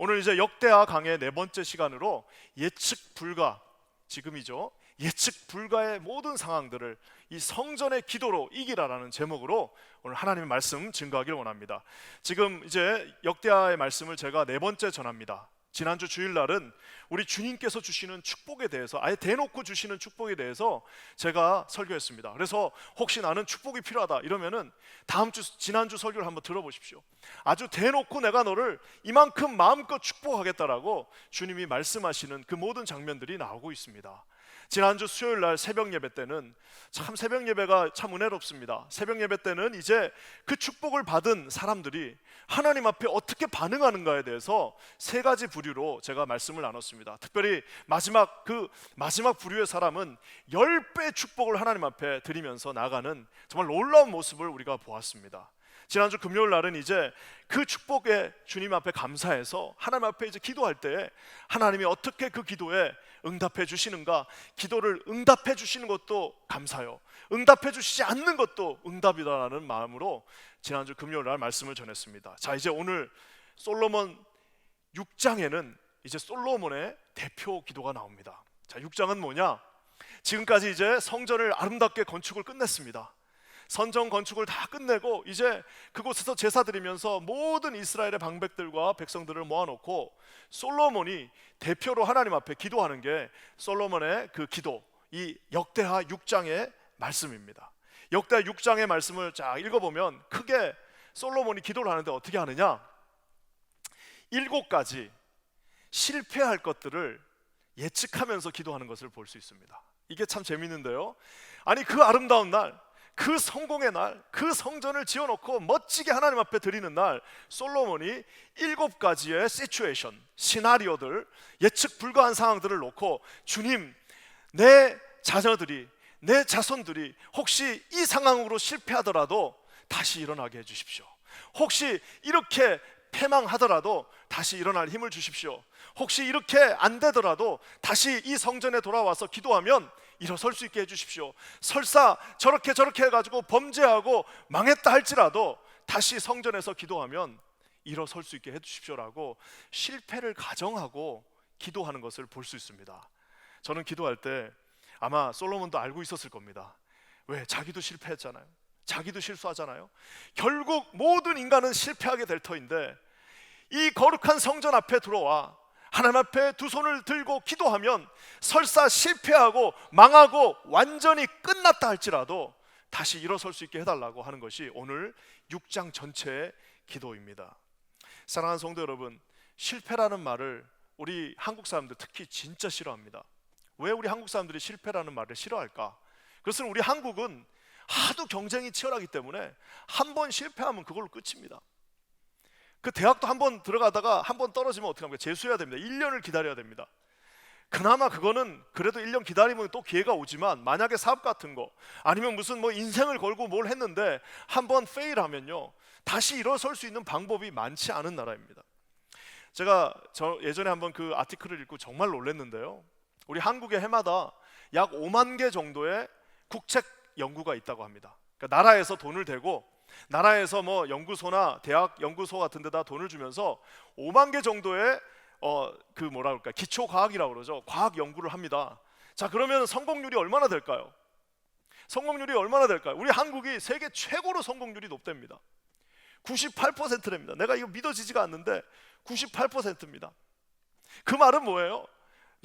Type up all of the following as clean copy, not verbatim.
오늘 이제 역대하 강의 네 번째 시간으로 예측 불가, 지금이죠, 예측 불가의 모든 상황들을 이 성전의 기도로 이기라라는 제목으로 오늘 하나님의 말씀 증거하길 원합니다. 지금 이제 역대하의 말씀을 제가 네 번째 전합니다. 지난주 주일날은 우리 주님께서 주시는 축복에 대해서, 아예 대놓고 주시는 축복에 대해서 제가 설교했습니다. 그래서 혹시 나는 축복이 필요하다 이러면은 지난주 설교를 한번 들어보십시오. 아주 대놓고 내가 너를 이만큼 마음껏 축복하겠다라고 주님이 말씀하시는 그 모든 장면들이 나오고 있습니다. 지난주 수요일날 새벽 예배 때는 참 새벽 예배가 참 은혜롭습니다. 새벽 예배 때는 이제 그 축복을 받은 사람들이 하나님 앞에 어떻게 반응하는가에 대해서 세 가지 부류로 제가 말씀을 나눴습니다. 특별히 마지막 부류의 사람은 10배 축복을 하나님 앞에 드리면서 나가는 정말 놀라운 모습을 우리가 보았습니다. 지난주 금요일 날은 이제 그 축복에 주님 앞에 감사해서 하나님 앞에 이제 기도할 때 하나님이 어떻게 그 기도에 응답해 주시는가, 기도를 응답해 주시는 것도 감사요, 응답해 주시지 않는 것도 응답이다라는 마음으로 지난주 금요일 날 말씀을 전했습니다. 자, 이제 오늘 솔로몬 6장에는 이제 솔로몬의 대표 기도가 나옵니다. 자, 6장은 뭐냐? 지금까지 이제 성전을 아름답게 건축을 끝냈습니다. 선정 건축을 다 끝내고 이제 그곳에서 제사 드리면서 모든 이스라엘의 방백들과 백성들을 모아놓고 솔로몬이 대표로 하나님 앞에 기도하는 게 솔로몬의 그 기도, 이 역대하 6장의 말씀입니다. 역대하 6장의 말씀을 쫙 읽어보면 크게 솔로몬이 기도를 하는데 어떻게 하느냐? 7가지 실패할 것들을 예측하면서 기도하는 것을 볼 수 있습니다. 이게 참 재밌는데요, 아니 그 아름다운 날, 그 성공의 날, 그 성전을 지어놓고 멋지게 하나님 앞에 드리는 날, 솔로몬이 7가지의 시츄에이션, 시나리오들, 예측 불가한 상황들을 놓고 주님, 내 자녀들이, 내 자손들이 혹시 이 상황으로 실패하더라도 다시 일어나게 해주십시오. 혹시 이렇게 패망하더라도 다시 일어날 힘을 주십시오. 혹시 이렇게 안 되더라도 다시 이 성전에 돌아와서 기도하면 일어설 수 있게 해주십시오. 설사 저렇게 해가지고 범죄하고 망했다 할지라도 다시 성전에서 기도하면 일어설 수 있게 해주십시오라고 실패를 가정하고 기도하는 것을 볼 수 있습니다. 저는 기도할 때 아마 솔로몬도 알고 있었을 겁니다. 왜? 자기도 실패했잖아요. 자기도 실수하잖아요. 결국 모든 인간은 실패하게 될 터인데 이 거룩한 성전 앞에 들어와 하나님 앞에 두 손을 들고 기도하면 설사 실패하고 망하고 완전히 끝났다 할지라도 다시 일어설 수 있게 해달라고 하는 것이 오늘 6장 전체의 기도입니다. 사랑하는 성도 여러분, 실패라는 말을 우리 한국 사람들 특히 진짜 싫어합니다. 왜 우리 한국 사람들이 실패라는 말을 싫어할까? 그것은 우리 한국은 하도 경쟁이 치열하기 때문에 한 번 실패하면 그걸로 끝입니다. 그 대학도 한 번 들어가다가 한 번 떨어지면 어떻게 합니까? 재수해야 됩니다. 1년을 기다려야 됩니다. 그나마 그거는 그래도 1년 기다리면 또 기회가 오지만 만약에 사업 같은 거 아니면 무슨 뭐 인생을 걸고 뭘 했는데 한 번 페일하면요 다시 일어설 수 있는 방법이 많지 않은 나라입니다. 제가 예전에 한번 그 아티클을 읽고 정말 놀랐는데요, 우리 한국의 해마다 약 5만 개 정도의 국책 연구가 있다고 합니다. 그러니까 나라에서 돈을 대고 나라에서 뭐 연구소나 대학 연구소 같은 데다 돈을 주면서 5만 개 정도의 그 뭐라 그럴까, 기초 과학이라고 그러죠. 과학 연구를 합니다. 자, 그러면 성공률이 얼마나 될까요? 성공률이 얼마나 될까요? 우리 한국이 세계 최고로 성공률이 높답니다. 98%랍니다. 내가 이거 믿어지지가 않는데 98%입니다. 그 말은 뭐예요?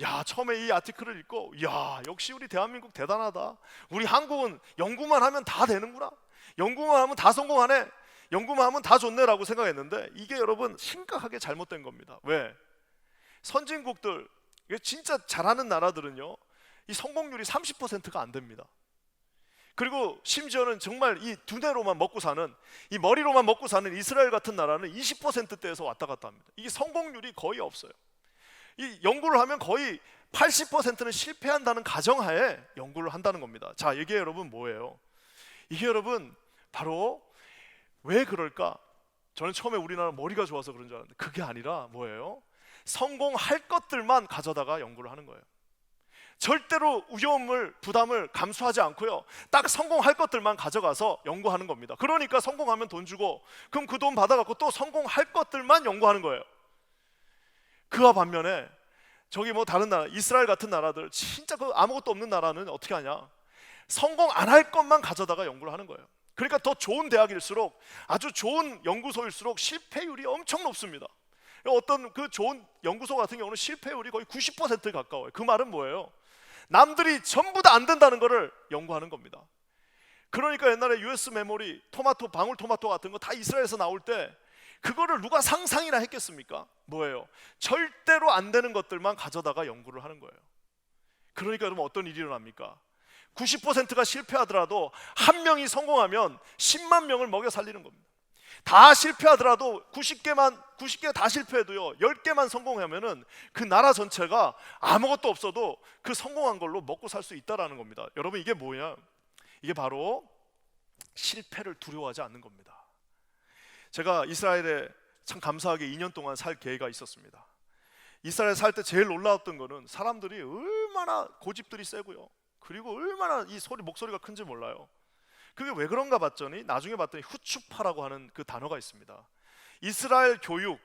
야, 처음에 이 아티클을 읽고 야, 역시 우리 대한민국 대단하다. 우리 한국은 연구만 하면 다 되는구나. 연구만 하면 다 성공하네. 연구만 하면 다 좋네라고 생각했는데 이게 여러분 심각하게 잘못된 겁니다. 왜? 선진국들, 진짜 잘하는 나라들은요 이 성공률이 30%가 안 됩니다. 그리고 심지어는 정말 이 두뇌로만 먹고 사는, 이 머리로만 먹고 사는 이스라엘 같은 나라는 20%대에서 왔다 갔다 합니다. 이게 성공률이 거의 없어요. 이 연구를 하면 거의 80%는 실패한다는 가정하에 연구를 한다는 겁니다. 자, 이게 여러분 뭐예요? 이게 여러분 바로 왜 그럴까? 저는 처음에 우리나라 머리가 좋아서 그런 줄 알았는데 그게 아니라 뭐예요? 성공할 것들만 가져다가 연구를 하는 거예요. 절대로 위험을, 부담을 감수하지 않고요 딱 성공할 것들만 가져가서 연구하는 겁니다. 그러니까 성공하면 돈 주고 그럼 그 돈 받아갖고 또 성공할 것들만 연구하는 거예요. 그와 반면에 저기 뭐 다른 나라, 이스라엘 같은 나라들, 진짜 그 아무것도 없는 나라는 어떻게 하냐? 성공 안 할 것만 가져다가 연구를 하는 거예요. 그러니까 더 좋은 대학일수록, 아주 좋은 연구소일수록 실패율이 엄청 높습니다. 어떤 그 좋은 연구소 같은 경우는 실패율이 거의 90%에 가까워요. 그 말은 뭐예요? 남들이 전부 다 안 된다는 거를 연구하는 겁니다. 그러니까 옛날에 US 메모리, 토마토, 방울토마토 같은 거 다 이스라엘에서 나올 때 그거를 누가 상상이나 했겠습니까? 뭐예요? 절대로 안 되는 것들만 가져다가 연구를 하는 거예요. 그러니까 여러분 어떤 일이 일어납니까? 90%가 실패하더라도 한 명이 성공하면 10만 명을 먹여 살리는 겁니다. 다 실패하더라도 90개 다 실패해도요, 10개만 성공하면은 그 나라 전체가 아무것도 없어도 그 성공한 걸로 먹고 살 수 있다라는 겁니다. 여러분 이게 뭐냐? 이게 바로 실패를 두려워하지 않는 겁니다. 제가 이스라엘에 참 감사하게 2년 동안 살 기회가 있었습니다. 이스라엘 살 때 제일 놀라웠던 거는 사람들이 얼마나 고집들이 세고요, 그리고 얼마나 이 목소리가 큰지 몰라요. 그게 왜 그런가 봤더니 나중에 봤더니 후추파라고 하는 그 단어가 있습니다. 이스라엘 교육,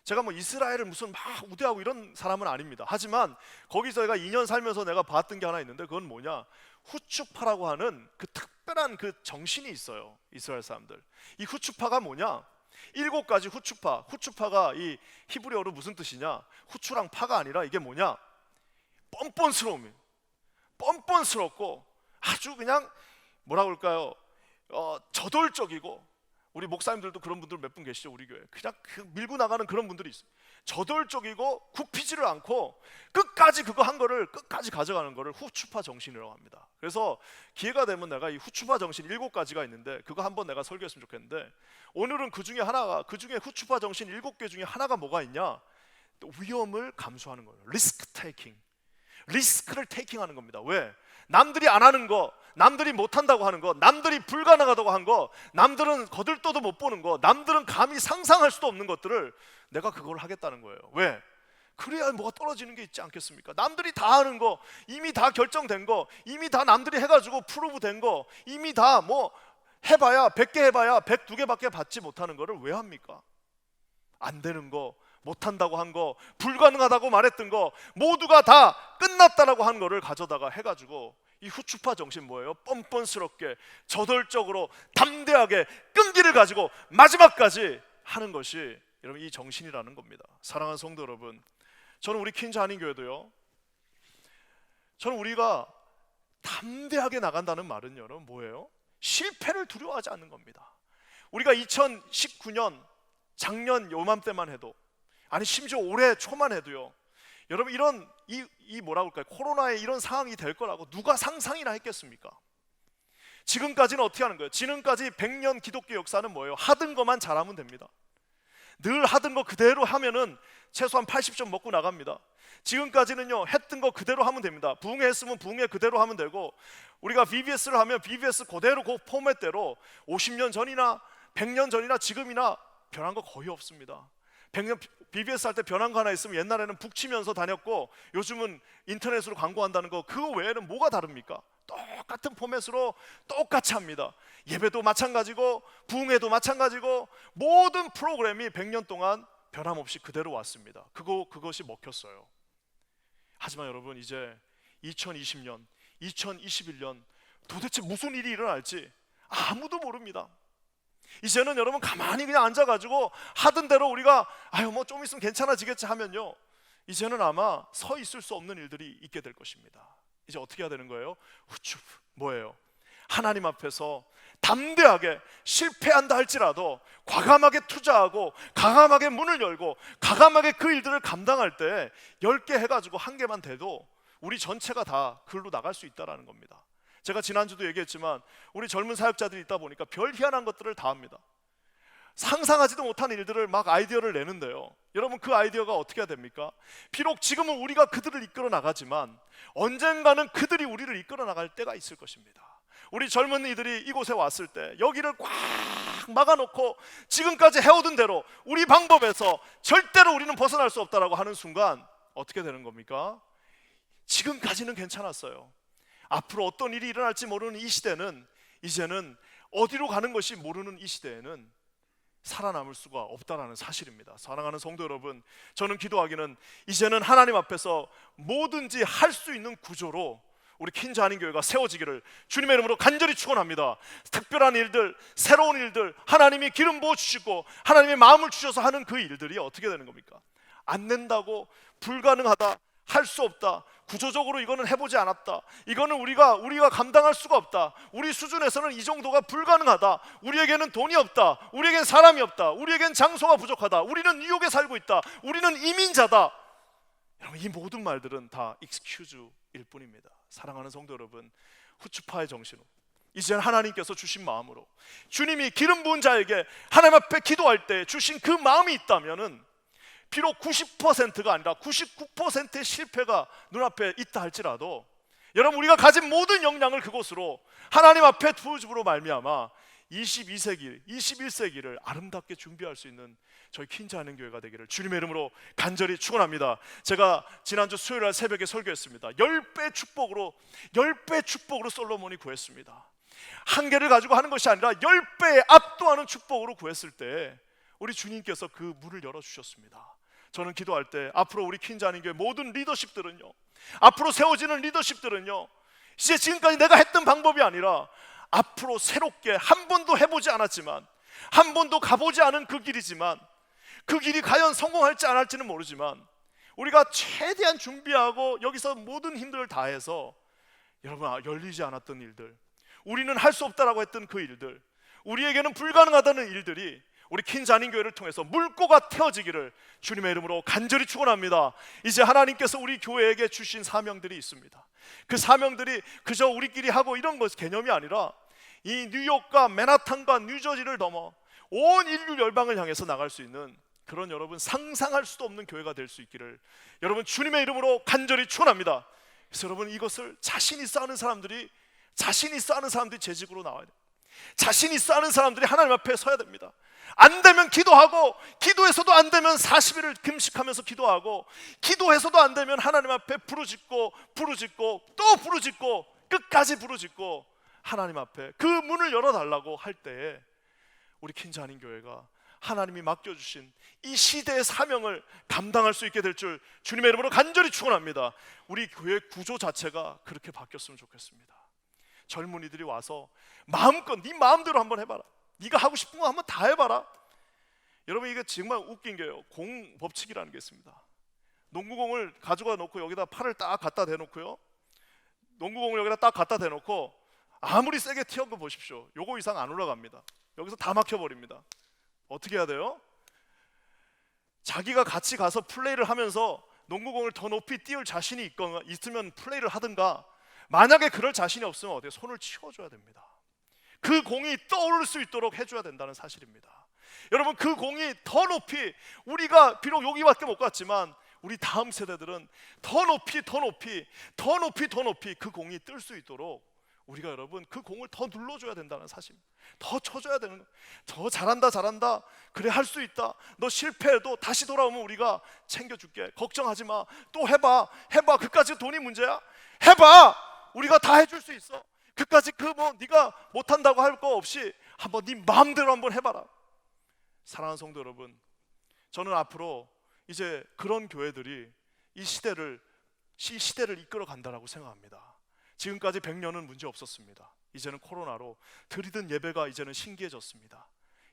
제가 뭐 이스라엘을 무슨 막 우대하고 이런 사람은 아닙니다. 하지만 거기서 제가 2년 살면서 내가 봤던 게 하나 있는데, 그건 뭐냐? 후추파라고 하는 그 특별한 그 정신이 있어요. 이스라엘 사람들. 이 후추파가 뭐냐? 7가지 후추파. 후추파가 이 히브리어로 무슨 뜻이냐? 후추랑 파가 아니라 이게 뭐냐? 뻔뻔스러움이에요. 뻔뻔스럽고 아주 그냥 뭐라고 할까요? 저돌적이고, 우리 목사님들도 그런 분들 몇 분 계시죠? 우리 교회 그냥 밀고 나가는 그런 분들이 있어요. 저돌적이고 굽히지를 않고 끝까지 그거 한 거를 끝까지 가져가는 거를 후추파 정신이라고 합니다. 그래서 기회가 되면 내가 이 후추파 정신 7가지가 있는데 그거 한번 내가 설교했으면 좋겠는데, 오늘은 그 중에 후추파 정신 7개 중에 하나가 뭐가 있냐? 위험을 감수하는 거예요. 리스크 테이킹. 리스크를 테이킹하는 겁니다. 왜? 남들이 안 하는 거, 남들이 못한다고 하는 거, 남들이 불가능하다고 한 거, 남들은 거들떠도 못 보는 거, 남들은 감히 상상할 수도 없는 것들을 내가 그걸 하겠다는 거예요. 왜? 그래야 뭐가 떨어지는 게 있지 않겠습니까? 남들이 다 하는 거, 이미 다 결정된 거, 이미 다 남들이 해가지고 프루브 된 거, 이미 다 뭐 해봐야 100개 해봐야 102개밖에 받지 못하는 거를 왜 합니까? 안 되는 거, 못한다고 한 거, 불가능하다고 말했던 거, 모두가 다 끝났다라고 한 거를 가져다가 해가지고, 이 후추파 정신 뭐예요? 뻔뻔스럽게 저돌적으로 담대하게 끈기를 가지고 마지막까지 하는 것이 여러분 이 정신이라는 겁니다. 사랑하는 성도 여러분, 저는 우리 퀸즈 한인교회도요, 저는 우리가 담대하게 나간다는 말은 여러분 뭐예요? 실패를 두려워하지 않는 겁니다. 우리가 2019년 작년 요맘때만 해도, 아니 심지어 올해 초만 해도요, 여러분 이런 이 뭐라고 할까요? 코로나의 이런 상황이 될 거라고 누가 상상이나 했겠습니까? 지금까지는 어떻게 하는 거예요? 지금까지 100년 기독교 역사는 뭐예요? 하던 것만 잘하면 됩니다. 늘 하던 거 그대로 하면은 최소한 80점 먹고 나갑니다. 지금까지는요, 했던 거 그대로 하면 됩니다. 부흥했으면 부흥회 그대로 하면 되고, 우리가 VBS를 하면 VBS 그대로 그 포맷대로 50년 전이나 100년 전이나 지금이나 변한 거 거의 없습니다. 100년 BBS 할 때 변한 거 하나 있으면 옛날에는 북치면서 다녔고, 요즘은 인터넷으로 광고한다는 거, 그거 외에는 뭐가 다릅니까? 똑같은 포맷으로 똑같이 합니다. 예배도 마찬가지고 부흥회도 마찬가지고 모든 프로그램이 100년 동안 변함없이 그대로 왔습니다. 그것이 먹혔어요. 하지만 여러분 이제 2020년, 2021년 도대체 무슨 일이 일어날지 아무도 모릅니다. 이제는 여러분 가만히 그냥 앉아가지고 하던 대로 우리가 뭐 좀 있으면 괜찮아지겠지 하면요, 이제는 아마 서 있을 수 없는 일들이 있게 될 것입니다. 이제 어떻게 해야 되는 거예요? 뭐예요? 하나님 앞에서 담대하게 실패한다 할지라도 과감하게 투자하고 과감하게 문을 열고 과감하게 그 일들을 감당할 때 10개 해가지고 1개만 돼도 우리 전체가 다 글로 나갈 수 있다는 겁니다. 제가 지난주도 얘기했지만 우리 젊은 사역자들이 있다 보니까 별 희한한 것들을 다 합니다. 상상하지도 못한 일들을 막 아이디어를 내는데요, 여러분 그 아이디어가 어떻게 해야 됩니까? 비록 지금은 우리가 그들을 이끌어 나가지만 언젠가는 그들이 우리를 이끌어 나갈 때가 있을 것입니다. 우리 젊은이들이 이곳에 왔을 때 여기를 꽉 막아놓고 지금까지 해오던 대로 우리 방법에서 절대로 우리는 벗어날 수 없다라고 하는 순간 어떻게 되는 겁니까? 지금까지는 괜찮았어요. 앞으로 어떤 일이 일어날지 모르는 이 시대는, 이제는 어디로 가는 것이 모르는 이 시대에는 살아남을 수가 없다라는 사실입니다. 사랑하는 성도 여러분, 저는 기도하기는 이제는 하나님 앞에서 뭐든지 할 수 있는 구조로 우리 킨자 한인교회가 세워지기를 주님의 이름으로 간절히 축원합니다. 특별한 일들, 새로운 일들, 하나님이 기름 부어주시고 하나님이 마음을 주셔서 하는 그 일들이 어떻게 되는 겁니까? 안 된다고, 불가능하다, 할 수 없다, 구조적으로 이거는 해보지 않았다, 이거는 우리가 감당할 수가 없다, 우리 수준에서는 이 정도가 불가능하다, 우리에게는 돈이 없다, 우리에겐 사람이 없다, 우리에겐 장소가 부족하다, 우리는 뉴욕에 살고 있다, 우리는 이민자다. 여러분, 이 모든 말들은 다 익스큐즈일 뿐입니다. 사랑하는 성도 여러분, 후추파의 정신으로 이제는 하나님께서 주신 마음으로, 주님이 기름 부은 자에게 하나님 앞에 기도할 때 주신 그 마음이 있다면은, 비록 90%가 아니라 99%의 실패가 눈앞에 있다 할지라도, 여러분, 우리가 가진 모든 역량을 그곳으로 하나님 앞에 부어줌으로 말미암아 22세기, 21세기를 아름답게 준비할 수 있는 저희 킨자 한인교회가 되기를 주님의 이름으로 간절히 축원합니다. 제가 지난주 수요일날 새벽에 설교했습니다. 10배 축복으로 솔로몬이 구했습니다. 한 개를 가지고 하는 것이 아니라 10배에 압도하는 축복으로 구했을 때 우리 주님께서 그 문을 열어주셨습니다. 저는 기도할 때 앞으로 우리 킨자 한인교회 모든 리더십들은요, 앞으로 세워지는 리더십들은요, 이제 지금까지 내가 했던 방법이 아니라 앞으로 새롭게 한 번도 해보지 않았지만, 한 번도 가보지 않은 그 길이지만, 그 길이 과연 성공할지 안 할지는 모르지만 우리가 최대한 준비하고 여기서 모든 힘들을 다해서, 여러분, 열리지 않았던 일들, 우리는 할 수 없다라고 했던 그 일들, 우리에게는 불가능하다는 일들이 우리 킨자 한인교회를 통해서 물꼬가 태워지기를 주님의 이름으로 간절히 축원합니다. 이제 하나님께서 우리 교회에게 주신 사명들이 있습니다. 그 사명들이 그저 우리끼리 하고 이런 것 개념이 아니라 이 뉴욕과 맨하탄과 뉴저지를 넘어 온 인류 열방을 향해서 나갈 수 있는 그런, 여러분, 상상할 수도 없는 교회가 될 수 있기를 여러분 주님의 이름으로 간절히 축원합니다. 그래서 여러분, 이것을 자신 있어 하는 사람들이 재직으로 나와야 돼요. 자신 있어 하는 사람들이 하나님 앞에 서야 됩니다. 안 되면 기도하고, 기도해서도 안 되면 40일을 금식하면서 기도하고, 기도해서도 안 되면 하나님 앞에 부르짖고 또 부르짖고 끝까지 부르짖고 하나님 앞에 그 문을 열어달라고 할 때에 우리 킨자 한인교회가 하나님이 맡겨주신 이 시대의 사명을 감당할 수 있게 될 줄 주님의 이름으로 간절히 축원합니다. 우리 교회 구조 자체가 그렇게 바뀌었으면 좋겠습니다. 젊은이들이 와서 마음껏 네 마음대로 한번 해봐라, 네가 하고 싶은 거 한번 다 해봐라. 여러분, 이게 정말 웃긴 게요, 공 법칙이라는 게 있습니다. 농구공을 가져가 놓고 여기다 팔을 딱 갖다 대놓고요, 농구공을 여기다 딱 갖다 대놓고 아무리 세게 튀어도 보십시오, 요거 이상 안 올라갑니다. 여기서 다 막혀버립니다. 어떻게 해야 돼요? 자기가 같이 가서 플레이를 하면서 농구공을 더 높이 띄울 자신이 있으면 플레이를 하든가, 만약에 그럴 자신이 없으면 어때요? 손을 치워줘야 됩니다. 그 공이 떠오를 수 있도록 해줘야 된다는 사실입니다. 여러분, 그 공이 더 높이, 우리가 비록 여기밖에 못 갔지만 우리 다음 세대들은 더 높이 그 공이 뜰 수 있도록 우리가, 여러분, 그 공을 더 눌러줘야 된다는 사실, 더 쳐줘야 되는 거예요. 더 잘한다, 그래, 할 수 있다, 너 실패해도 다시 돌아오면 우리가 챙겨줄게, 걱정하지 마, 또 해봐, 그까지 돈이 문제야? 해봐, 우리가 다 해줄 수 있어. 그까지 네가 못한다고 할 거 없이 한번 네 마음대로 한번 해봐라. 사랑하는 성도 여러분, 저는 앞으로 이제 그런 교회들이 이 시대를 이끌어 간다라고 생각합니다. 지금까지 100년은 문제 없었습니다. 이제는 코로나로 드리던 예배가 이제는 신기해졌습니다.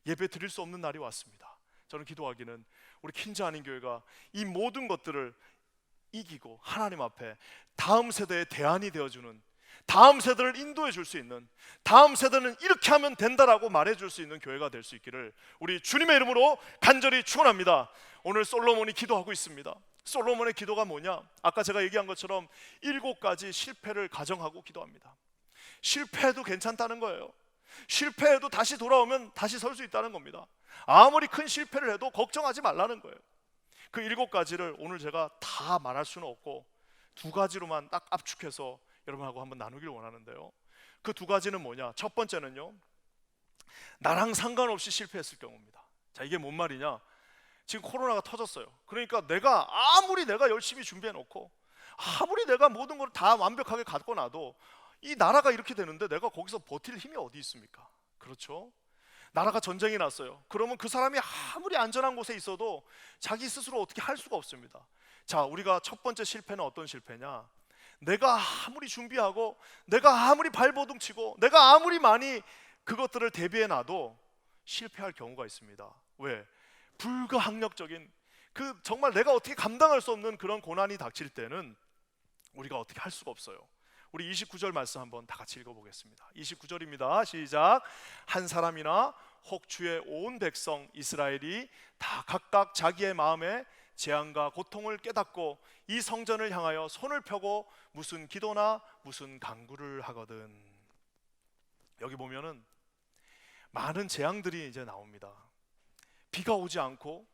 예배 드릴 수 없는 날이 왔습니다. 저는 기도하기는 우리 킨자 한인교회가 이 모든 것들을 이기고 하나님 앞에 다음 세대의 대안이 되어주는, 다음 세대를 인도해 줄 수 있는, 다음 세대는 이렇게 하면 된다라고 말해줄 수 있는 교회가 될 수 있기를 우리 주님의 이름으로 간절히 축원합니다. 오늘 솔로몬이 기도하고 있습니다. 솔로몬의 기도가 뭐냐? 아까 제가 얘기한 것처럼 7가지 실패를 가정하고 기도합니다. 실패해도 괜찮다는 거예요. 실패해도 다시 돌아오면 다시 설 수 있다는 겁니다. 아무리 큰 실패를 해도 걱정하지 말라는 거예요. 그 7가지를 오늘 제가 다 말할 수는 없고 2가지로만 딱 압축해서 여러분하고 한번 나누길 원하는데요, 그 2가지는 뭐냐? 첫 번째는요, 나랑 상관없이 실패했을 경우입니다. 자, 이게 뭔 말이냐? 지금 코로나가 터졌어요. 그러니까 아무리 내가 열심히 준비해 놓고, 아무리 내가 모든 걸 다 완벽하게 갖고 놔도 이 나라가 이렇게 되는데 내가 거기서 버틸 힘이 어디 있습니까? 그렇죠? 나라가 전쟁이 났어요. 그러면 그 사람이 아무리 안전한 곳에 있어도 자기 스스로 어떻게 할 수가 없습니다. 자, 우리가 첫 번째 실패는 어떤 실패냐? 내가 아무리 준비하고 내가 아무리 발버둥 치고 내가 아무리 많이 그것들을 대비해 놔도 실패할 경우가 있습니다. 왜? 불가항력적인 그 정말 내가 어떻게 감당할 수 없는 그런 고난이 닥칠 때는 우리가 어떻게 할 수가 없어요. 우리 29절 말씀 한번 다 같이 읽어보겠습니다. 29절입니다. 시작. 한 사람이나 혹 주의 온 백성 이스라엘이 다 각각 자기의 마음에 재앙과 고통을 깨닫고 이 성전을 향하여 손을 펴고 무슨 기도나 무슨 간구를 하거든. 여기 보면은 많은 재앙들이 이제 나옵니다. 비가 오지 않고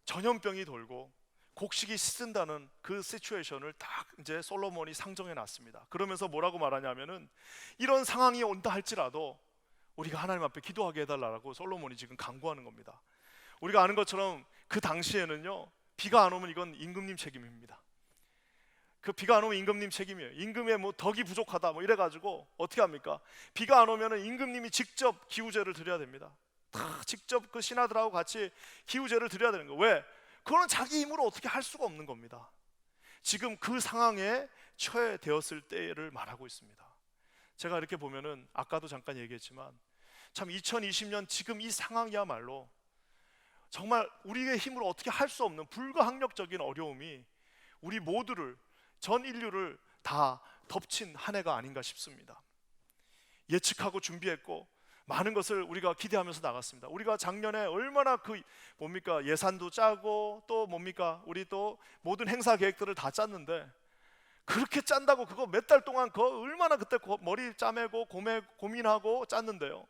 전염병이 돌고 곡식이 씻은다는 그 시츄에이션을 딱 이제 솔로몬이 상정해 놨습니다. 그러면서 뭐라고 말하냐면은 이런 상황이 온다 할지라도 우리가 하나님 앞에 기도하게 해달라고 솔로몬이 지금 강구하는 겁니다. 우리가 아는 것처럼 그 당시에는요, 비가 안 오면 이건 임금님 책임입니다. 그 비가 안 오면 임금님 책임이에요. 임금의 뭐 덕이 부족하다 뭐 이래가지고 어떻게 합니까? 비가 안 오면은 임금님이 직접 기우제를 드려야 됩니다. 다 직접 그 신하들하고 같이 기우제를 드려야 되는 거예요. 왜? 그거는 자기 힘으로 어떻게 할 수가 없는 겁니다. 지금 그 상황에 처해되었을 때를 말하고 있습니다. 제가 이렇게 보면은 아까도 잠깐 얘기했지만 참 2020년 지금 이 상황이야말로 정말 우리의 힘으로 어떻게 할 수 없는 불가항력적인 어려움이 우리 모두를, 전 인류를 다 덮친 한 해가 아닌가 싶습니다. 예측하고 준비했고 많은 것을 우리가 기대하면서 나갔습니다. 우리가 작년에 얼마나 예산도 짜고 또 우리 또 모든 행사 계획들을 다 짰는데 그렇게 짠다고 그거 몇 달 동안 얼마나 그때 머리 짜매고 고민하고 짰는데요.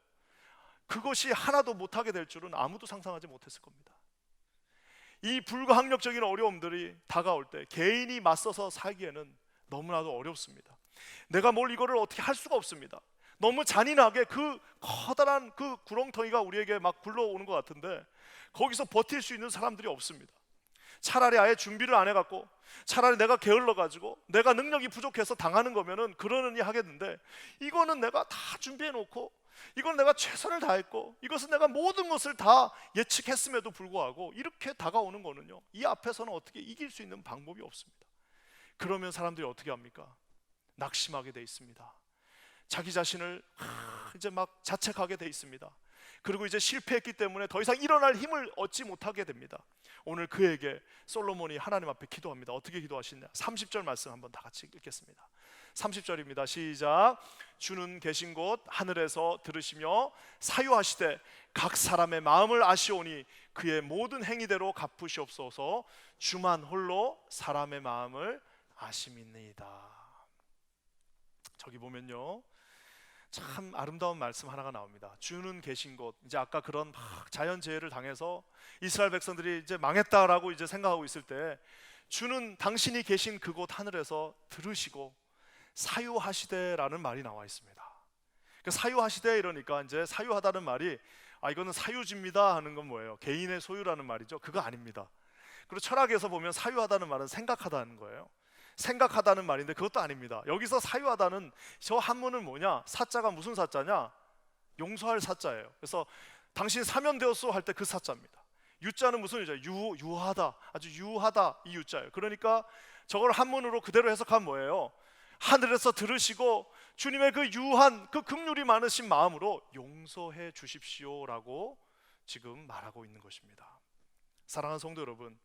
그것이 하나도 못하게 될 줄은 아무도 상상하지 못했을 겁니다. 이 불가항력적인 어려움들이 다가올 때 개인이 맞서서 살기에는 너무나도 어렵습니다. 내가 이거를 어떻게 할 수가 없습니다. 너무 잔인하게 그 커다란 그 구렁텅이가 우리에게 막 굴러오는 것 같은데 거기서 버틸 수 있는 사람들이 없습니다. 차라리 아예 준비를 안 해갖고 차라리 내가 게을러가지고 내가 능력이 부족해서 당하는 거면은 그러느니 하겠는데 이거는 내가 다 준비해놓고 이건 내가 최선을 다했고 이것은 내가 모든 것을 다 예측했음에도 불구하고 이렇게 다가오는 거는요, 이 앞에서는 어떻게 이길 수 있는 방법이 없습니다. 그러면 사람들이 어떻게 합니까? 낙심하게 돼 있습니다. 자기 자신을 이제 막 자책하게 돼 있습니다. 그리고 이제 실패했기 때문에 더 이상 일어날 힘을 얻지 못하게 됩니다. 오늘 그에게 솔로몬이 하나님 앞에 기도합니다. 어떻게 기도하시냐? 30절 말씀 한번 다 같이 읽겠습니다. 30절입니다. 시작. 주는 계신 곳 하늘에서 들으시며 사유하시되 각 사람의 마음을 아시오니 그의 모든 행위대로 갚으시옵소서. 주만 홀로 사람의 마음을 아심이니이다. 저기 보면요, 참 아름다운 말씀 하나가 나옵니다. 주는 계신 곳. 이제 아까 그런 막 자연재해를 당해서 이스라엘 백성들이 이제 망했다라고 이제 생각하고 있을 때 주는 당신이 계신 그곳 하늘에서 들으시고 사유하시되라는 말이 나와 있습니다. 그러니까 사유하시되 이러니까 이제 사유하다는 말이 이거는 사유지입니다 하는 건 뭐예요? 개인의 소유라는 말이죠. 그거 아닙니다. 그리고 철학에서 보면 사유하다는 말은 생각하다는 거예요. 생각하다는 말인데 그것도 아닙니다. 여기서 사유하다는 저 한문은 뭐냐? 사자가 무슨 사자냐? 용서할 사자예요. 그래서 당신 사면되었소 할 때 그 사자입니다. 유자는 무슨 유자? 유하다, 아주 유하다 이 유자예요. 그러니까 저걸 한문으로 그대로 해석하면 뭐예요? 하늘에서 들으시고 주님의 그 유한 그 긍휼이 많으신 마음으로 용서해 주십시오라고 지금 말하고 있는 것입니다. 사랑하는 성도 여러분,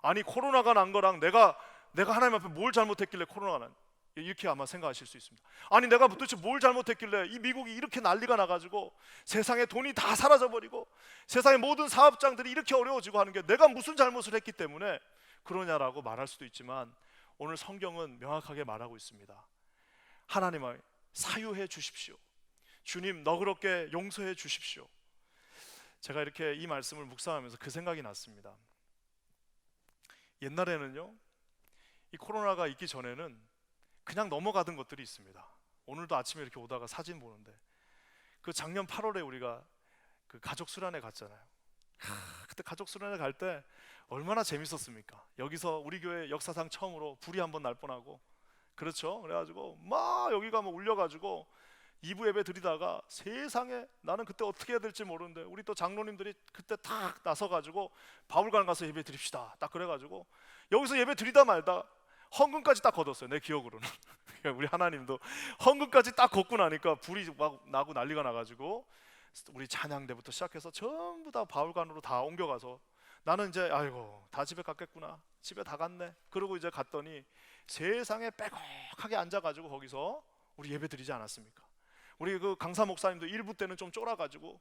아니 코로나가 난 거랑 내가 하나님 앞에 뭘 잘못했길래 코로나가 난, 이렇게 아마 생각하실 수 있습니다. 아니 내가 도대체 뭘 잘못했길래 이 미국이 이렇게 난리가 나가지고 세상에 돈이 다 사라져버리고 세상의 모든 사업장들이 이렇게 어려워지고 하는 게 내가 무슨 잘못을 했기 때문에 그러냐라고 말할 수도 있지만 오늘 성경은 명확하게 말하고 있습니다. 하나님아 사유해 주십시오. 주님 너그럽게 용서해 주십시오. 제가 이렇게 이 말씀을 묵상하면서 그 생각이 났습니다. 옛날에는요, 이 코로나가 있기 전에는 그냥 넘어가던 것들이 있습니다. 오늘도 아침에 이렇게 오다가 사진 보는데 그 작년 8월에 우리가 그 가족 수련회 갔잖아요. 그때 가족 수련회 갈 때 얼마나 재밌었습니까? 여기서 우리 교회 역사상 처음으로 불이 한번 날 뻔하고, 그렇죠? 그래가지고 막 여기가 뭐 울려가지고 2부 예배 드리다가 세상에 나는 그때 어떻게 해야 될지 모르는데 우리 또 장로님들이 그때 탁 나서가지고 바울관 가서 예배 드립시다 딱 그래가지고 여기서 예배 드리다 말다 헌금까지 딱 걷었어요. 내 기억으로는. 우리 하나님도 헌금까지 딱 걷고 나니까 불이 막 나고 난리가 나가지고 우리 찬양대부터 시작해서 전부 다 바울관으로 다 옮겨가서 나는 이제 아이고 다 집에 갔겠구나, 집에 다 갔네 그러고 이제 갔더니 세상에 빼곡하게 앉아가지고 거기서 우리 예배 드리지 않았습니까? 우리 그 강사 목사님도 1부 때는 좀 쫄아가지고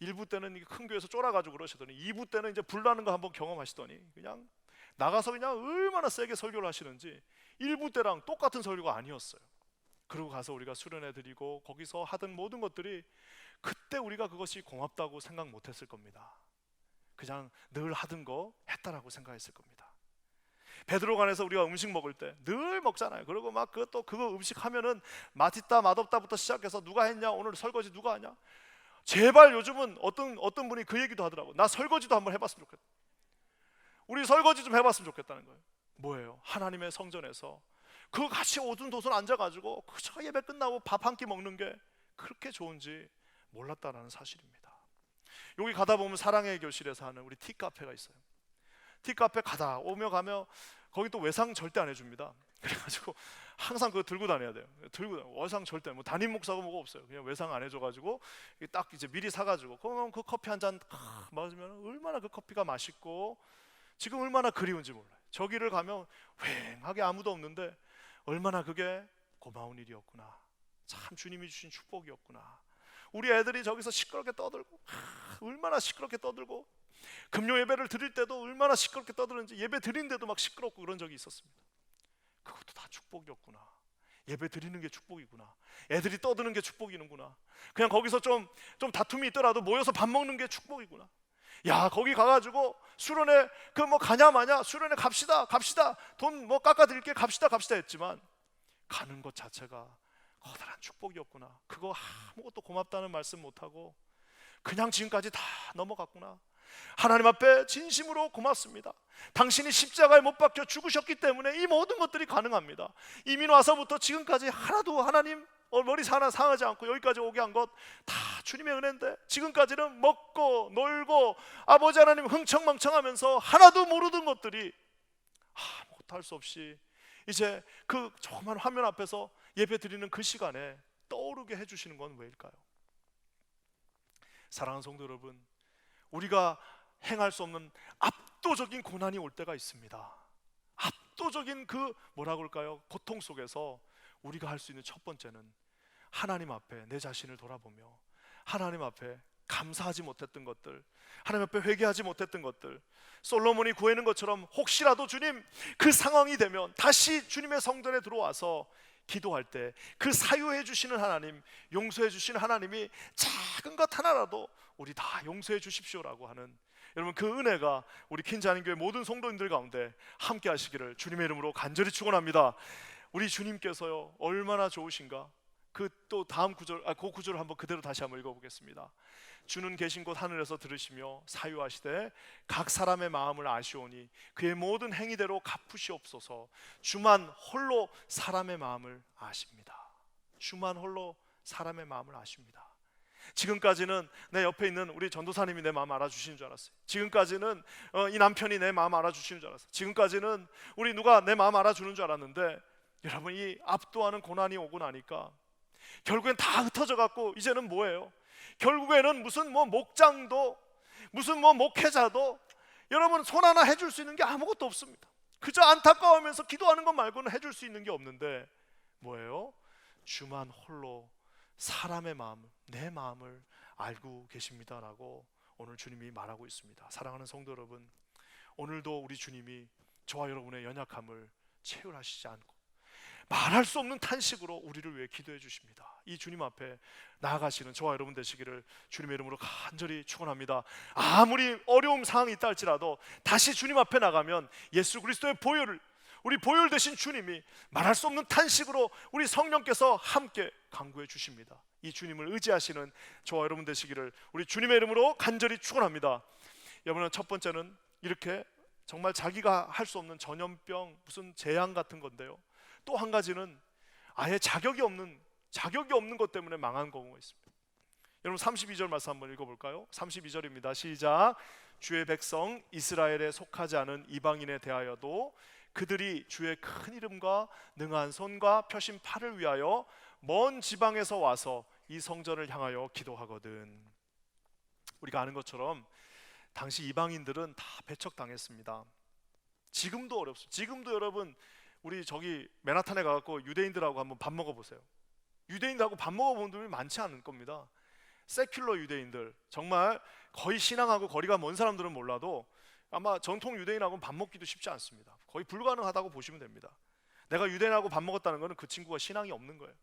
1부 때는 큰 교회에서 쫄아가지고 그러시더니 2부 때는 이제 불나는 거 한번 경험하시더니 그냥 나가서 그냥 얼마나 세게 설교를 하시는지 1부 때랑 똑같은 설교가 아니었어요. 그러고 가서 우리가 수련회 드리고 거기서 하던 모든 것들이 그때 우리가 그것이 고맙다고 생각 못했을 겁니다. 그냥 늘 하던 거 했다라고 생각했을 겁니다. 베드로간에서 우리가 음식 먹을 때 늘 먹잖아요. 그리고 막 그것도 그거 음식 하면은 맛있다 맛없다부터 시작해서 누가 했냐, 오늘 설거지 누가 하냐. 제발 요즘은 어떤 분이 그 얘기도 하더라고. 나 설거지도 한번 해봤으면 좋겠다. 우리 설거지 좀 해봤으면 좋겠다는 거예요. 뭐예요? 하나님의 성전에서 그 같이 오순도순 앉아가지고 그저 예배 끝나고 밥 한 끼 먹는 게 그렇게 좋은지 몰랐다라는 사실입니다. 여기 가다 보면 사랑의 교실에서 하는 우리 티카페가 있어요. 티카페 가다 오며 가며 거기 또 외상 절대 안 해줍니다. 그래가지고 항상 그거 들고 다녀야 돼요. 외상 절대 뭐 담임 목사고 뭐가 없어요. 그냥 외상 안 해줘가지고 딱 이제 미리 사가지고 그러면 그 커피 한 잔 마시면 얼마나 그 커피가 맛있고 지금 얼마나 그리운지 몰라요. 저기를 가면 휑하게 아무도 없는데 얼마나 그게 고마운 일이었구나. 참 주님이 주신 축복이었구나. 우리 애들이 저기서 시끄럽게 떠들고 얼마나 시끄럽게 떠들고 금요 예배를 드릴 때도 얼마나 시끄럽게 떠드는지 예배 드리는데도 막 시끄럽고 그런 적이 있었습니다. 그것도 다 축복이었구나. 예배 드리는 게 축복이구나. 애들이 떠드는 게 축복이는구나. 그냥 거기서 좀 다툼이 있더라도 모여서 밥 먹는 게 축복이구나. 야, 거기 가가지고 수련회 그 뭐 가냐 마냐 수련회 갑시다 돈 뭐 깎아드릴게 갑시다 했지만 가는 것 자체가 커다란 축복이었구나. 그거 아무것도 고맙다는 말씀 못하고 그냥 지금까지 다 넘어갔구나. 하나님 앞에 진심으로 고맙습니다. 당신이 십자가에 못 박혀 죽으셨기 때문에 이 모든 것들이 가능합니다. 이민 와서부터 지금까지 하나도 하나님 머리 하나 상하지 않고 여기까지 오게 한 것 다 주님의 은혜인데 지금까지는 먹고 놀고 아버지 하나님 흥청망청하면서 하나도 모르던 것들이 아무것도 할 수 없이 이제 그 조그만 화면 앞에서 예배 드리는 그 시간에 떠오르게 해주시는 건 왜일까요? 사랑하는 성도 여러분, 우리가 행할 수 없는 압도적인 고난이 올 때가 있습니다. 압도적인 그 뭐라고 할까요? 고통 속에서 우리가 할 수 있는 첫 번째는 하나님 앞에 내 자신을 돌아보며 하나님 앞에 감사하지 못했던 것들, 하나님 앞에 회개하지 못했던 것들, 솔로몬이 구하는 것처럼 혹시라도 주님 그 상황이 되면 다시 주님의 성전에 들어와서 기도할 때 그 사유해 주시는 하나님, 용서해 주시는 하나님이 작은 것 하나라도 우리 다 용서해 주십시오라고 하는 여러분 그 은혜가 우리 킨자님교회 모든 성도님들 가운데 함께 하시기를 주님의 이름으로 간절히 축원합니다. 우리 주님께서요 얼마나 좋으신가. 그 또 다음 구절, 그 구절을 한번 그대로 다시 한번 읽어보겠습니다. 주는 계신 곳 하늘에서 들으시며 사유하시되 각 사람의 마음을 아시오니 그의 모든 행위대로 갚으시옵소서. 주만 홀로 사람의 마음을 아십니다. 주만 홀로 사람의 마음을 아십니다. 지금까지는 내 옆에 있는 우리 전도사님이 내 마음 알아주시는 줄 알았어요. 지금까지는 이 남편이 내 마음 알아주시는 줄 알았어요. 지금까지는 우리 누가 내 마음 알아주는 줄 알았는데 여러분 이 압도하는 고난이 오고 나니까 결국엔 다 흩어져 갖고 이제는 뭐예요? 결국에는 무슨 뭐 목장도 무슨 뭐 목회자도 여러분 손 하나 해줄 수 있는 게 아무것도 없습니다. 그저 안타까워하면서 기도하는 것 말고는 해줄 수 있는 게 없는데 뭐예요? 주만 홀로 사람의 마음을, 내 마음을 알고 계십니다라고 오늘 주님이 말하고 있습니다. 사랑하는 성도 여러분, 오늘도 우리 주님이 저와 여러분의 연약함을 체휼하시지 않고 말할 수 없는 탄식으로 우리를 위해 기도해 주십니다. 이 주님 앞에 나아가시는 저와 여러분 되시기를 주님의 이름으로 간절히 축원합니다. 아무리 어려움 상황이 있다 할지라도 다시 주님 앞에 나가면 예수 그리스도의 보혈을, 우리 보혈 되신 주님이 말할 수 없는 탄식으로 우리 성령께서 함께 간구해 주십니다. 이 주님을 의지하시는 저와 여러분 되시기를 우리 주님의 이름으로 간절히 축원합니다. 여러분은 첫 번째는 이렇게 정말 자기가 할 수 없는 전염병, 무슨 재앙 같은 건데요. 또 한 가지는 아예 자격이 없는 자격이 없는 것 때문에 망한 경우가 있습니다. 여러분 32절 말씀 한번 읽어볼까요? 32절입니다. 시작. 주의 백성 이스라엘에 속하지 않은 이방인에 대하여도 그들이 주의 큰 이름과 능한 손과 펴신 팔을 위하여 먼 지방에서 와서 이 성전을 향하여 기도하거든. 우리가 아는 것처럼 당시 이방인들은 다 배척당했습니다. 지금도 어렵습니다. 지금도 여러분 우리 저기 맨하탄에 가서 유대인들하고 한번 밥 먹어보세요. 유대인들하고 밥 먹어본 분이 많지 않을 겁니다. 세큘러 유대인들, 정말 거의 신앙하고 거리가 먼 사람들은 몰라도 아마 전통 유대인하고는 밥 먹기도 쉽지 않습니다. 거의 불가능하다고 보시면 됩니다. 내가 유대인하고 밥 먹었다는 것은 그 친구가 신앙이 없는 거예요.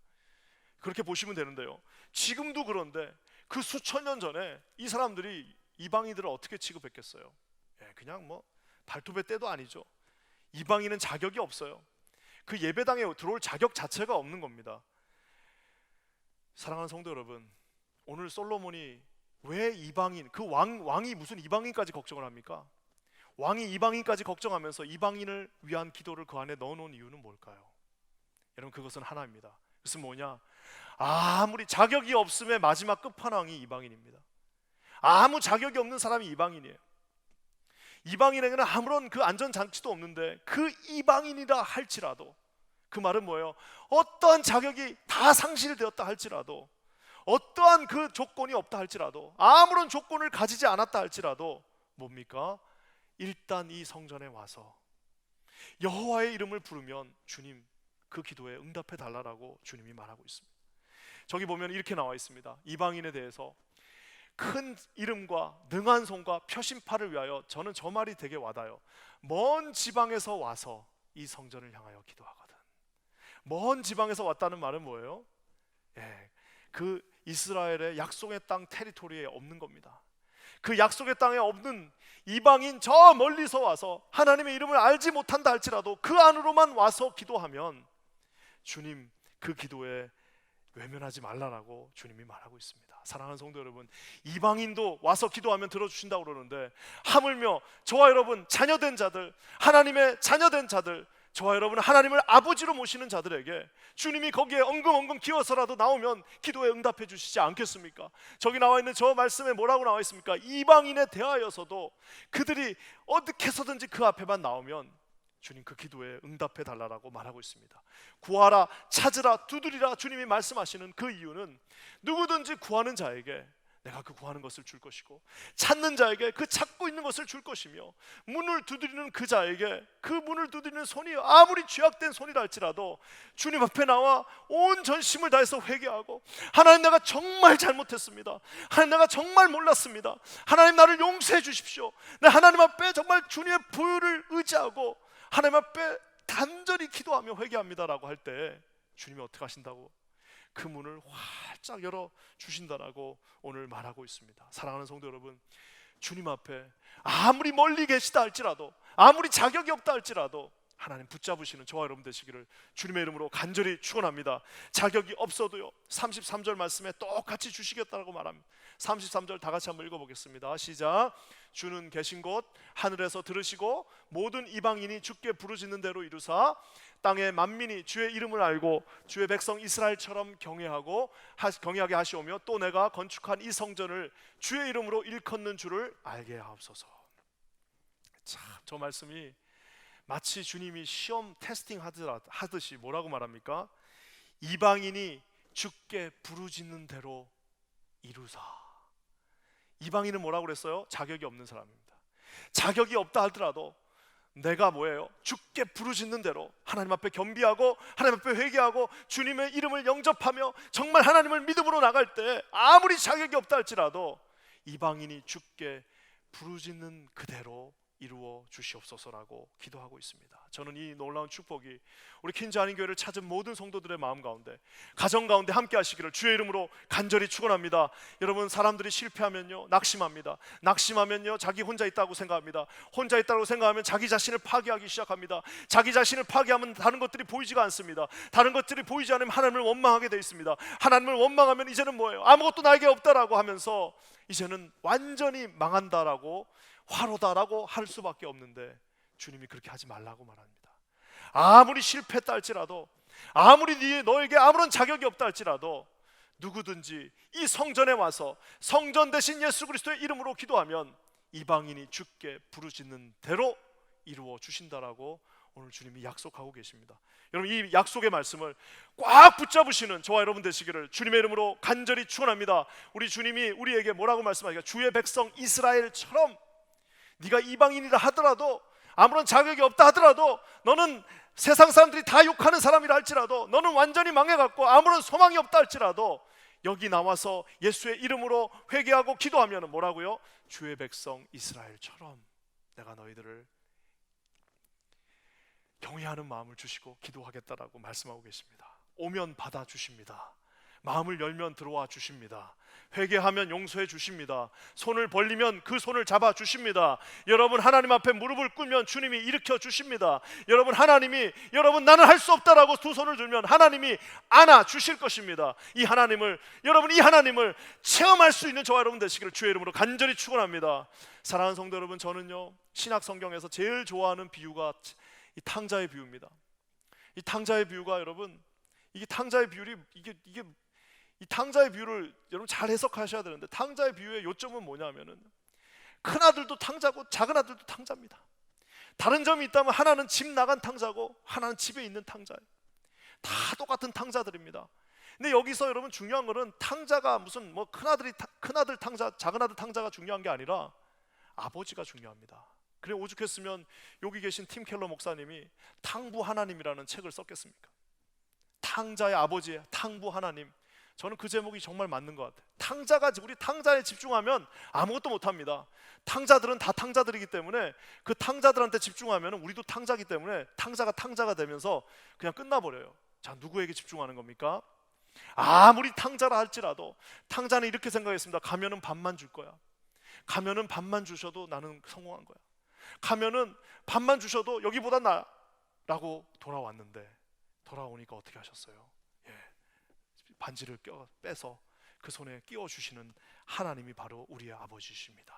그렇게 보시면 되는데요, 지금도 그런데 그 수천 년 전에 이 사람들이 이방인들을 어떻게 취급했겠어요? 그냥 뭐 발톱의 때도 아니죠. 이방인은 자격이 없어요. 그 예배당에 들어올 자격 자체가 없는 겁니다. 사랑하는 성도 여러분, 오늘 솔로몬이 왜 이방인, 그 왕이 무슨 이방인까지 걱정을 합니까? 왕이 이방인까지 걱정하면서 이방인을 위한 기도를 그 안에 넣어놓은 이유는 뭘까요? 여러분, 그것은 하나입니다. 그것은 뭐냐? 아무리 자격이 없음의 마지막 끝판왕이 이방인입니다. 아무 자격이 없는 사람이 이방인이에요. 이방인에게는 아무런 그 안전장치도 없는데 그 이방인이라 할지라도, 그 말은 뭐예요? 어떠한 자격이 다 상실되었다 할지라도, 어떠한 그 조건이 없다 할지라도, 아무런 조건을 가지지 않았다 할지라도 뭡니까? 일단 이 성전에 와서 여호와의 이름을 부르면 주님 그 기도에 응답해 달라라고 주님이 말하고 있습니다. 저기 보면 이렇게 나와 있습니다. 이방인에 대해서 큰 이름과 능한 손과 펴신 팔을 위하여, 저는 저 말이 되게 와닿아요. 먼 지방에서 와서 이 성전을 향하여 기도하거든. 먼 지방에서 왔다는 말은 뭐예요? 그 이스라엘의 약속의 땅 테리토리에 없는 겁니다. 그 약속의 땅에 없는 이방인 저 멀리서 와서 하나님의 이름을 알지 못한다 할지라도 그 안으로만 와서 기도하면 주님 그 기도에 외면하지 말라라고 주님이 말하고 있습니다. 사랑하는 성도 여러분, 이방인도 와서 기도하면 들어주신다고 그러는데, 하물며 저와 여러분 자녀된 자들, 하나님의 자녀된 자들, 저와 여러분 하나님을 아버지로 모시는 자들에게 주님이 거기에 엉금엉금 기어서라도 나오면 기도에 응답해 주시지 않겠습니까? 저기 나와 있는 저 말씀에 뭐라고 나와 있습니까? 이방인에 대하여서도 그들이 어떻게 해서든지 그 앞에만 나오면 주님 그 기도에 응답해 달라고 말하고 있습니다. 구하라, 찾으라, 두드리라 주님이 말씀하시는 그 이유는 누구든지 구하는 자에게 내가 그 구하는 것을 줄 것이고, 찾는 자에게 그 찾고 있는 것을 줄 것이며, 문을 두드리는 그 자에게 그 문을 두드리는 손이 아무리 죄악된 손이라 할지라도 주님 앞에 나와 온 전심을 다해서 회개하고, 하나님 내가 정말 잘못했습니다, 하나님 내가 정말 몰랐습니다, 하나님 나를 용서해 주십시오, 내 하나님 앞에 정말 주님의 보혈을 의지하고 하나님 앞에 단절히 기도하며 회개합니다라고 할 때 주님이 어떻게 하신다고? 그 문을 활짝 열어 주신다라고 오늘 말하고 있습니다. 사랑하는 성도 여러분, 주님 앞에 아무리 멀리 계시다 할지라도, 아무리 자격이 없다 할지라도 하나님 붙잡으시는 저와 여러분 되시기를 주님의 이름으로 간절히 축원합니다. 자격이 없어도요, 33절 말씀에 똑같이 주시겠다고 말합니다. 33절 다 같이 한번 읽어보겠습니다. 시작. 주는 계신 곳 하늘에서 들으시고 모든 이방인이 주께 부르짖는 대로 이루사 땅의 만민이 주의 이름을 알고 주의 백성 이스라엘처럼 경외하게 하시오며, 또 내가 건축한 이 성전을 주의 이름으로 일컫는 줄을 알게 하옵소서. 참, 저 말씀이 마치 주님이 시험 테스팅 하듯이 뭐라고 말합니까? 이방인이 주께 부르짖는 대로 이루사. 이방인은 뭐라고 그랬어요? 자격이 없는 사람입니다. 자격이 없다 하더라도 내가 뭐예요? 주께 부르짖는 대로 하나님 앞에 겸비하고 하나님 앞에 회개하고 주님의 이름을 영접하며 정말 하나님을 믿음으로 나갈 때 아무리 자격이 없다 할지라도 이방인이 주께 부르짖는 그대로 이루어 주시옵소서라고 기도하고 있습니다. 저는 이 놀라운 축복이 우리 퀸즈 한인교회를 찾은 모든 성도들의 마음 가운데, 가정 가운데 함께 하시기를 주의 이름으로 간절히 축원합니다. 여러분, 사람들이 실패하면요 낙심합니다. 낙심하면요 자기 혼자 있다고 생각합니다. 혼자 있다고 생각하면 자기 자신을 파괴하기 시작합니다. 자기 자신을 파괴하면 다른 것들이 보이지가 않습니다. 다른 것들이 보이지 않으면 하나님을 원망하게 되어 있습니다. 하나님을 원망하면 이제는 뭐예요? 아무것도 나에게 없다라고 하면서 이제는 완전히 망한다라고, 화로다라고 할 수밖에 없는데 주님이 그렇게 하지 말라고 말합니다. 아무리 실패했다 할지라도, 아무리 너에게 아무런 자격이 없다 할지라도 누구든지 이 성전에 와서 성전 대신 예수 그리스도의 이름으로 기도하면 이방인이 주께 부르짖는 대로 이루어 주신다라고 오늘 주님이 약속하고 계십니다. 여러분, 이 약속의 말씀을 꽉 붙잡으시는 저와 여러분 되시기를 주님의 이름으로 간절히 축원합니다. 우리 주님이 우리에게 뭐라고 말씀하시까? 주의 백성 이스라엘처럼 네가 이방인이라 하더라도, 아무런 자격이 없다 하더라도, 너는 세상 사람들이 다 욕하는 사람이라 할지라도, 너는 완전히 망해갖고 아무런 소망이 없다 할지라도 여기 나와서 예수의 이름으로 회개하고 기도하면 뭐라고요? 주의 백성 이스라엘처럼 내가 너희들을 경외하는 마음을 주시고 기도하겠다라고 말씀하고 계십니다. 오면 받아주십니다. 마음을 열면 들어와 주십니다. 회개하면 용서해 주십니다. 손을 벌리면 그 손을 잡아 주십니다. 여러분, 하나님 앞에 무릎을 꿇으면 주님이 일으켜 주십니다. 여러분, 하나님이 여러분 나는 할 수 없다라고 두 손을 들면 하나님이 안아 주실 것입니다. 이 하나님을 체험할 수 있는 저와 여러분 되시기를 주의 이름으로 간절히 축원합니다. 사랑하는 성도 여러분, 저는요 신약 성경에서 제일 좋아하는 비유가 이 탕자의 비유입니다. 이 탕자의 비유가 여러분, 이 탕자의 비유를 여러분 잘 해석하셔야 되는데, 탕자의 비유의 요점은 뭐냐면은 큰 아들도 탕자고 작은 아들도 탕자입니다. 다른 점이 있다면 하나는 집 나간 탕자고 하나는 집에 있는 탕자예요. 다 똑같은 탕자들입니다. 근데 여기서 여러분 중요한 거는 탕자가 무슨 뭐 큰 아들 탕자, 작은 아들 탕자가 중요한 게 아니라 아버지가 중요합니다. 그래 오죽했으면 여기 계신 팀 켈러 목사님이 탕부 하나님이라는 책을 썼겠습니까? 탕자의 아버지, 탕부 하나님. 저는 그 제목이 정말 맞는 것 같아요. 우리 탕자에 집중하면 아무것도 못합니다. 탕자들은 다 탕자들이기 때문에 그 탕자들한테 집중하면 우리도 탕자기 때문에 탕자가 되면서 그냥 끝나버려요. 자, 누구에게 집중하는 겁니까? 아무리 탕자라 할지라도 탕자는 이렇게 생각했습니다. 가면은 밥만 줄 거야. 가면은 밥만 주셔도 나는 성공한 거야. 가면은 밥만 주셔도 여기보다 나라고 돌아왔는데, 돌아오니까 어떻게 하셨어요? 반지를 빼서 그 손에 끼워주시는 하나님이 바로 우리의 아버지십니다.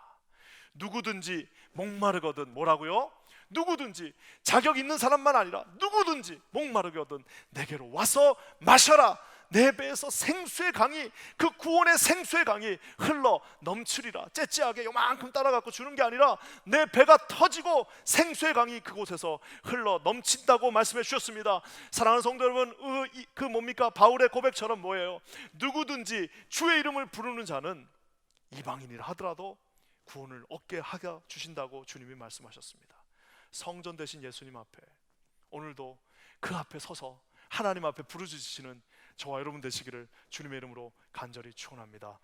누구든지 목마르거든 뭐라고요? 누구든지, 자격 있는 사람만 아니라 누구든지 목마르거든 내게로 와서 마셔라. 내 배에서 생수의 강이, 그 구원의 생수의 강이 흘러 넘치리라. 째째하게 요만큼 따라갖고 주는 게 아니라 내 배가 터지고 생수의 강이 그곳에서 흘러 넘친다고 말씀해 주셨습니다. 사랑하는 성도 여러분, 그 뭡니까? 바울의 고백처럼 뭐예요? 누구든지 주의 이름을 부르는 자는 이방인이라 하더라도 구원을 얻게 하여 주신다고 주님이 말씀하셨습니다. 성전 되신 예수님 앞에 오늘도 그 앞에 서서 하나님 앞에 부르짖으시는 저와 여러분 되시기를 주님의 이름으로 간절히 축원합니다.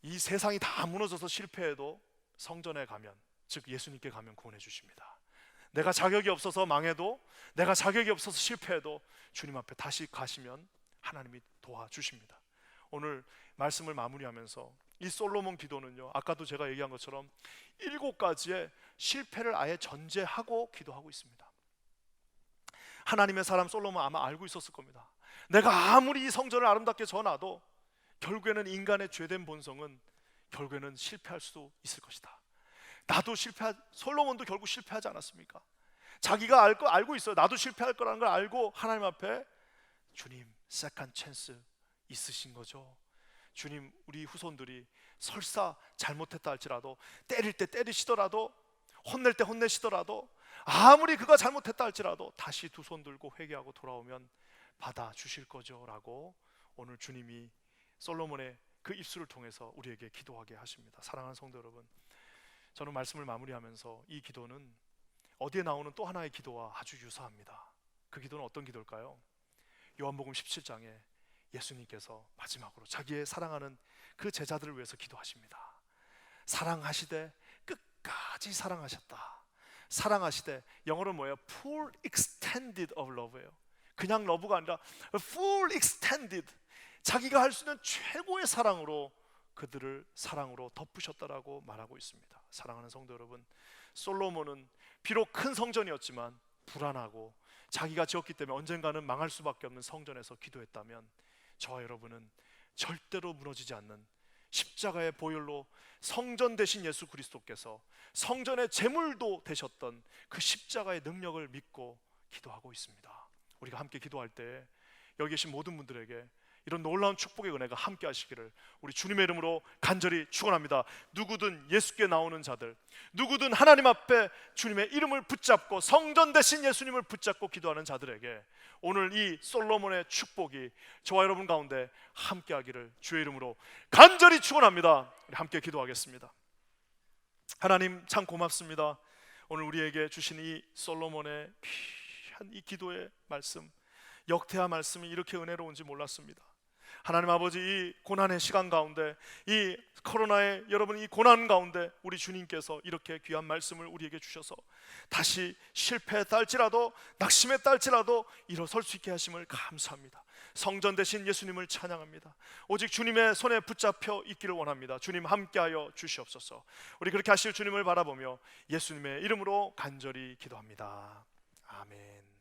이 세상이 다 무너져서 실패해도 성전에 가면, 즉 예수님께 가면 구원해 주십니다. 내가 자격이 없어서 망해도, 내가 자격이 없어서 실패해도 주님 앞에 다시 가시면 하나님이 도와주십니다. 오늘 말씀을 마무리하면서 이 솔로몬 기도는요, 아까도 제가 얘기한 것처럼 7가지의 실패를 아예 전제하고 기도하고 있습니다. 하나님의 사람 솔로몬 아마 알고 있었을 겁니다. 내가 아무리 이 성전을 아름답게 져놔도 결국에는 인간의 죄된 본성은 결국에는 실패할 수도 있을 것이다. 솔로몬도 결국 실패하지 않았습니까? 자기가 알고 있어요. 나도 실패할 거라는 걸 알고 하나님 앞에 주님, 세컨 찬스 있으신 거죠? 주님, 우리 후손들이 설사 잘못했다 할지라도, 때릴 때 때리시더라도, 혼낼 때 혼내시더라도, 아무리 그가 잘못했다 할지라도 다시 두 손 들고 회개하고 돌아오면 받아주실 거죠 라고 오늘 주님이 솔로몬의 그 입술을 통해서 우리에게 기도하게 하십니다. 사랑하는 성도 여러분, 저는 말씀을 마무리하면서 이 기도는 어디에 나오는 또 하나의 기도와 아주 유사합니다. 그 기도는 어떤 기도일까요? 요한복음 17장에 예수님께서 마지막으로 자기의 사랑하는 그 제자들을 위해서 기도하십니다. 사랑하시되 끝까지 사랑하셨다. 사랑하시되, 영어로 뭐예요? Full extended of love예요. 그냥 러브가 아니라 full extended, 자기가 할 수 있는 최고의 사랑으로 그들을 사랑으로 덮으셨다라고 말하고 있습니다. 사랑하는 성도 여러분, 솔로몬은 비록 큰 성전이었지만 불안하고 자기가 지었기 때문에 언젠가는 망할 수밖에 없는 성전에서 기도했다면, 저와 여러분은 절대로 무너지지 않는 십자가의 보혈로 성전 되신 예수 그리스도께서 성전의 제물도 되셨던 그 십자가의 능력을 믿고 기도하고 있습니다. 우리가 함께 기도할 때 여기 계신 모든 분들에게 이런 놀라운 축복의 은혜가 함께 하시기를 우리 주님의 이름으로 간절히 축원합니다. 누구든 예수께 나오는 자들, 누구든 하나님 앞에 주님의 이름을 붙잡고 성전 대신 예수님을 붙잡고 기도하는 자들에게 오늘 이 솔로몬의 축복이 저와 여러분 가운데 함께 하기를 주의 이름으로 간절히 축원합니다. 우리 함께 기도하겠습니다. 하나님 참 고맙습니다. 오늘 우리에게 주신 이 솔로몬의 귀한 이 기도의 말씀, 역대하 말씀이 이렇게 은혜로운지 몰랐습니다. 하나님 아버지, 이 고난의 시간 가운데, 이 코로나의 여러분 이 고난 가운데 우리 주님께서 이렇게 귀한 말씀을 우리에게 주셔서 다시 실패했다 할지라도, 낙심했다 할지라도 일어설 수 있게 하심을 감사합니다. 성전 대신 예수님을 찬양합니다. 오직 주님의 손에 붙잡혀 있기를 원합니다. 주님 함께하여 주시옵소서. 우리 그렇게 하실 주님을 바라보며 예수님의 이름으로 간절히 기도합니다. 아멘.